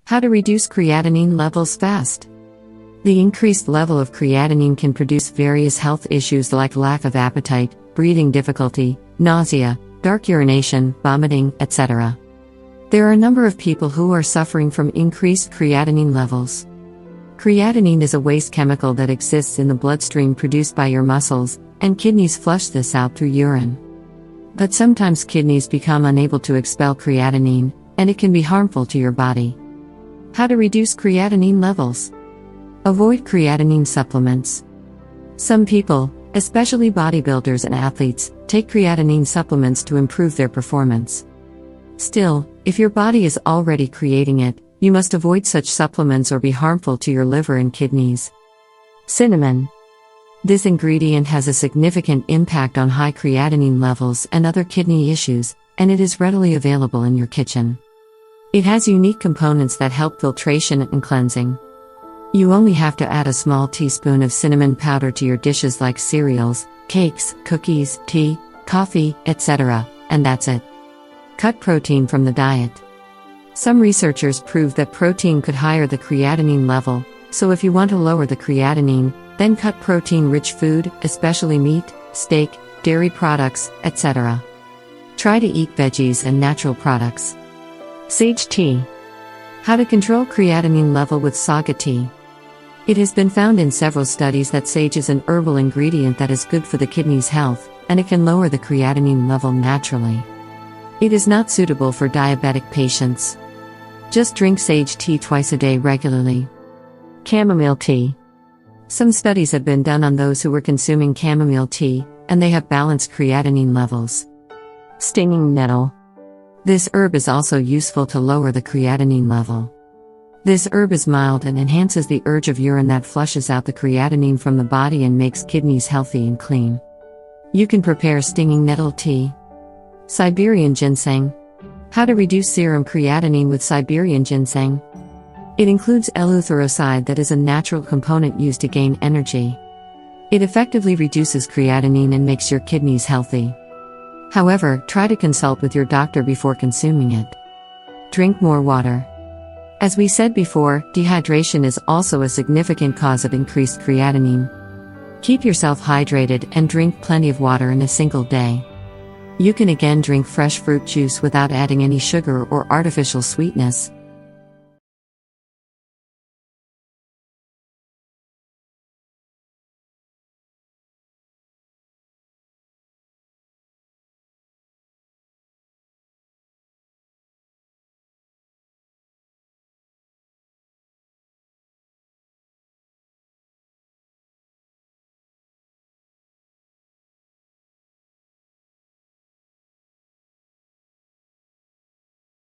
How to reduce creatinine levels fast. The increased level of creatinine can produce various health issues like lack of appetite, breathing difficulty, nausea, dark urination, vomiting, etc. There are a number of people who are suffering from increased creatinine levels. Creatinine is a waste chemical that exists in the bloodstream produced by your muscles, and kidneys flush this out through urine. But sometimes kidneys become unable to expel creatinine, and it can be harmful to your body. How to reduce creatinine levels? Avoid creatinine supplements. Some people, especially bodybuilders and athletes, take creatinine supplements to improve their performance. Still, if your body is already creating it, you must avoid such supplements or be harmful to your liver and kidneys. Cinnamon. This ingredient has a significant impact on high creatinine levels and other kidney issues, and it is readily available in your kitchen. It has unique components that help filtration and cleansing. You only have to add a small teaspoon of cinnamon powder to your dishes like cereals, cakes, cookies, tea, coffee, etc., and that's it. Cut protein from the diet. Some researchers proved that protein could higher the creatinine level, so if you want to lower the creatinine, then cut protein-rich food, especially meat, steak, dairy products, etc. Try to eat veggies and natural products. Sage tea. How to control creatinine level with saga tea. It has been found in several studies that sage is an herbal ingredient that is good for the kidney's health, and it can lower the creatinine level naturally. It is not suitable for diabetic patients. Just drink sage tea twice a day regularly. Chamomile tea. Some studies have been done on those who were consuming chamomile tea, and they have balanced creatinine levels. Stinging nettle. This herb is also useful to lower the creatinine level. This herb is mild and enhances the urge of urine that flushes out the creatinine from the body and makes kidneys healthy and clean. You can prepare stinging nettle tea. Siberian Ginseng. How to reduce serum creatinine with Siberian Ginseng. It includes L-leuthuroside that is a natural component used to gain energy. It effectively reduces creatinine and makes your kidneys healthy. However, try to consult with your doctor before consuming it. Drink more water. As we said before, dehydration is also a significant cause of increased creatinine. Keep yourself hydrated and drink plenty of water in a single day. You can again drink fresh fruit juice without adding any sugar or artificial sweetness.